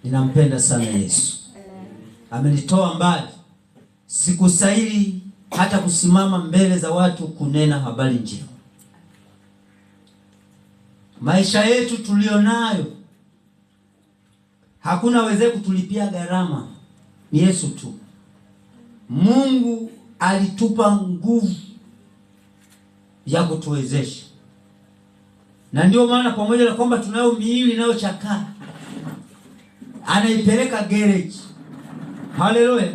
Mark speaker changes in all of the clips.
Speaker 1: Ninampenda sana Yesu. Amenitoa mbali. Sikustahili hata kusimama mbele za watu kunena habari njema. Maisha yetu tulionayo hakuna weze kutulipia gharama, ni Yesu tu. Mungu alitupa nguvu ya kutuwezesha. Na ndio maana pamoja na kwamba tunayo miili inayochakaa, anaipeleka garage. Haleluya.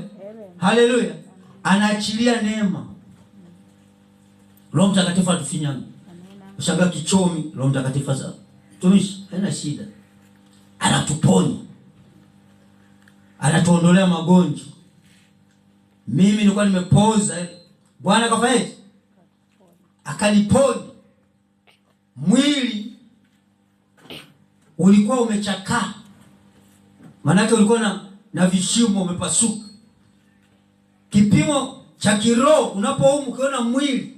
Speaker 1: Haleluya. Anaachilia neema. Roho Mtakatifu atufinyane. Ushaga kichomi, Roho Mtakatifu sasa. Tumishi, haina shida. Anatuponya. Anatuondolea magonjwa. Mimi nilikuwa nimepoza, Bwana akafanyaje? Akaniponya. Mwili ulikuwa umechakaa. Manake ulikuwa na vishimo, umepasuka. Kipimo cha kiroho unapoumwa, ukiona mwili,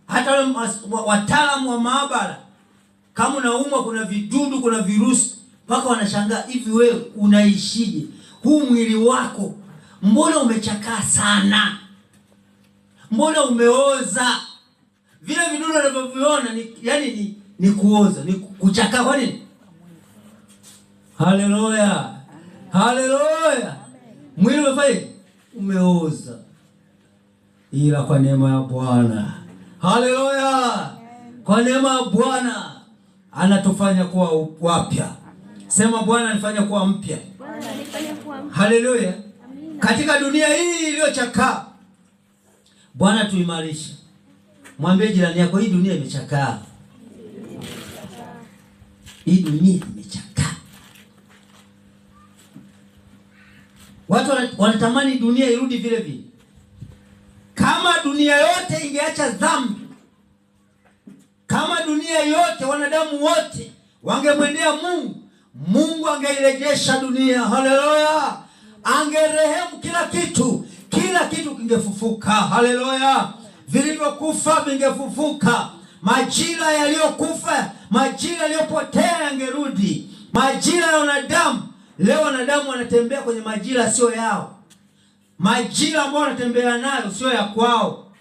Speaker 1: hata wataalamu wa maabara, kama unaumwa kuna vidudu, kuna virusi, mpaka wanashangaa, hivi wewe unaishije? Huu mwili wako mbona umechakaa sana? Mbona umeoza? Vile vidudu unavyoviona ni kuoza, ni kuchakaa. Kwa nini? Haleluya. Haleluya. Mwili umefanya umeoza, ila kwa neema ya Bwana, haleluya, kwa neema ya Bwana anatufanya kuwa wapya. Sema, Bwana anifanya kuwa mpya. Haleluya. Katika dunia hii iliyochakaa, Bwana tuimarishe. Mwambie jirani yako, hii dunia imechakaa. Hii dunia imechakaa. Watu wanatamani dunia irudi vile vile. Kama dunia yote ingeacha dhambi, kama dunia yote, wanadamu wote wangemwendea Mungu, Mungu angeirejesha dunia. Haleluya. Angerehemu kila kitu kingefufuka. Haleluya. Vilivyokufa vingefufuka. Majira yaliyokufa, majira yaliyopotea yangerudi. Majira ya wanadamu, leo wanadamu wanatembea kwenye majira sio yao. Majira ambayo wanatembea nayo sio ya kwao.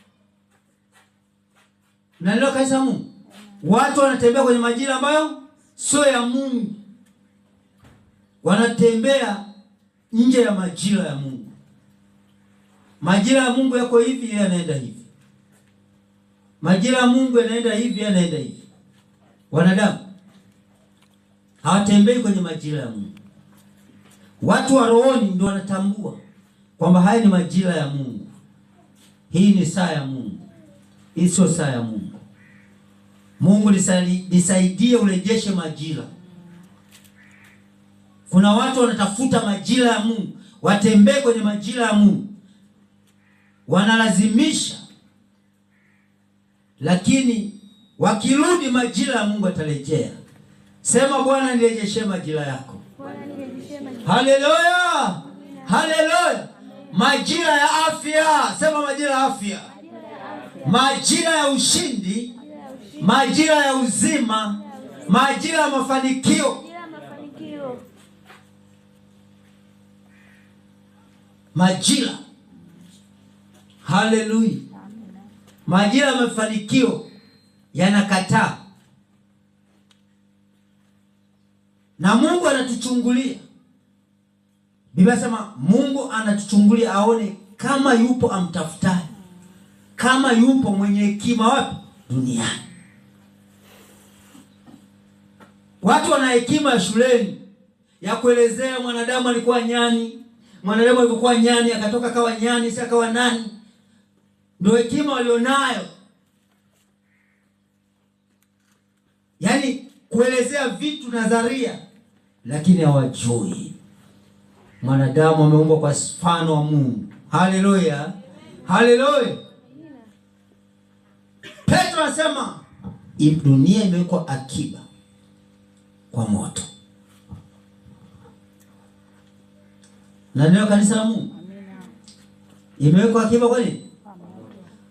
Speaker 1: Na leo kaisa Mungu, watu wanatembea kwenye majira ambayo sio ya Mungu. Wanatembea nje ya majira ya Mungu. Majira ya Mungu yako hivi, yeye anaenda hivi. Majira ya Mungu yanaenda hivi, yeye anaenda hivi. Wanadamu hawatembei kwenye majira ya Mungu. Watu wa rohoni ndio wanatambua kwamba haya ni majira ya Mungu. Hii ni saa ya Mungu. Hii sio saa ya Mungu. Mungu nisaidie urejeshe majira. Kuna watu wanatafuta majira ya Mungu, watembee kwenye majira ya Mungu. Wanalazimisha. Lakini wakirudi majira ya Mungu atarejea. Sema, Bwana nirejeshe majira yako. Haleluya. Haleluya. Majira ya afya. Sema, majira ya afya. Majira ya ushindi. Majira ya uzima. Majira ya mafanikio. Majira. Haleluya. Majira ya mafanikio yanakataa. Na Mungu anatuchungulia. Biblia inasema Mungu anatuchungulia aone kama yupo amtafutaye, kama yupo mwenye hekima wapi? Duniani. Watu wana hekima ya shuleni ya kuelezea mwanadamu alikuwa nyani, mwanadamu alikuwa nyani akatoka kawa nyani, sasa kawa nani. Ndio hekima walionayo. Yaani kuelezea vitu nadharia, lakini hawajui mwanadamu ameumbwa kwa mfano wa Mungu. Haleluya. Haleluya. Petro anasema dunia imewekwa akiba kwa moto. Na ndio kanisa la Mungu. Imewekwa akiba kwa nini?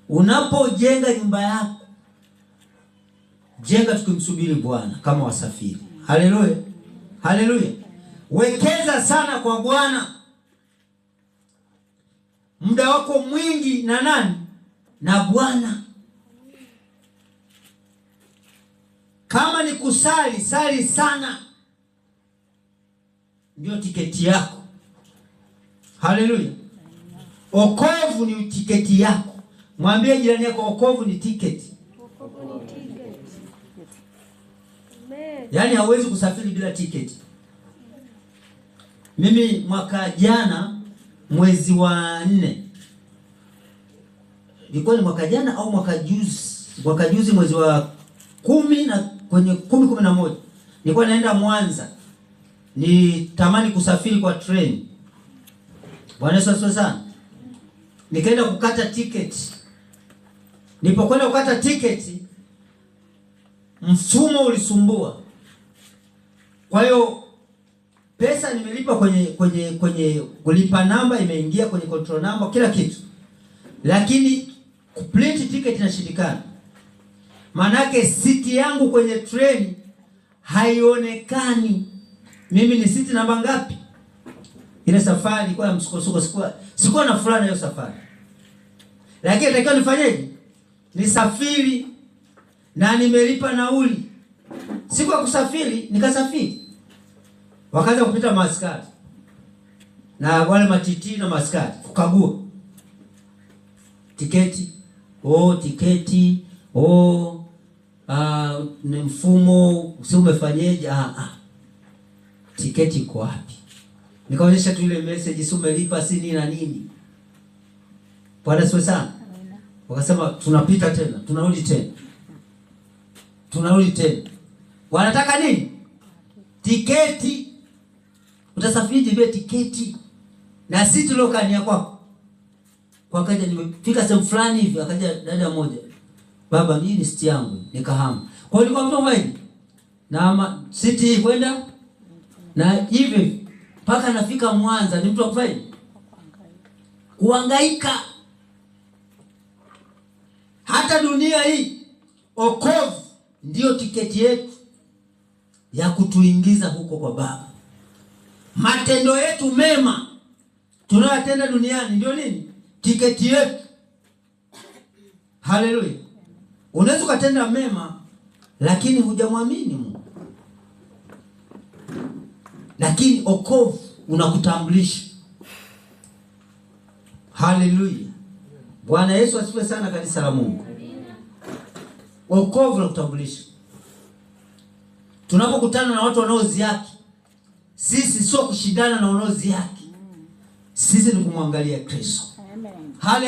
Speaker 1: Unapojenga nyumba yako, jenga tukimsubiri Bwana kama wasafiri. Haleluya. Haleluya. Wekeza sana kwa Bwana. Muda wako mwingi na nani? Na Bwana. Kama ni kusali, sali sana. Ndio tiketi yako. Haleluya. Wokovu ni tiketi yako. Mwambie jirani yako, wokovu ni tiketi. Yaani hauwezi kusafiri bila tiketi. Mimi mwaka jana mwezi wa 4, ilikuwa ni mwaka jana au mwaka juzi mwezi wa 10 na kwenye 11 nilikuwa naenda Mwanza. Nitamani kusafiri kwa train. Bwana Yesu asifiwe sana. Nikaenda kukata tiketi. Nilipokwenda kukata tiketi, mfumo ulisumbua. Kwa hiyo pesa nimelipa kwenye kulipa namba imeingia kwenye control number, kila kitu. Lakini kuprint ticket inashindikana. Manake siti yangu kwenye train haionekani. Mimi ni siti namba ngapi? Ile safari ilikuwa ya msukosuko, sikuwa na furaha hiyo safari. Lakini natakiwa nifanyeje? Nisafiri na nimelipa nauli. Siku ya kusafiri nikasafiri. Wakaanza kupita maaskari na wale matiti na maaskari kukagua tiketi. Tiketi. Ni mfumo, si umefanyeje? Tiketi iko wapi? Nikaonyesha tu ile message, si umelipa, si nini na nini. Bwana asifiwe sana. Wakasema tunapita tena, tunarudi tena. Wanataka nini? Tiketi. Utasafiri bila tiketi. Na sisi tulokania kwako. Kwa kaja nimefika sehemu fulani hivi, akaja dada moja. Baba, hii ni siti yangu, nikahama. Kwa hiyo nilikuwa mtu mmoja. Na siti kwenda na hivi mpaka nafika Mwanza, ni mtu akufanya kuhangaika. Hata dunia hii, wokovu ndio tiketi yetu ya kutuingiza huko kwa Baba. Matendo yetu mema tunayotenda duniani ndio nini? Tiketi yetu. Haleluya. Unaweza kutenda mema lakini hujamwamini Mungu. Lakini wokovu unakutambulisha. Haleluya. Bwana Yesu asifiwe sana, kanisa la Mungu. Wokovu unakutambulisha. Tunapokutana na watu wanaoziaki, sisi sio kushindana na wanaoziaki. Sisi ni kumwangalia Kristo. Amen.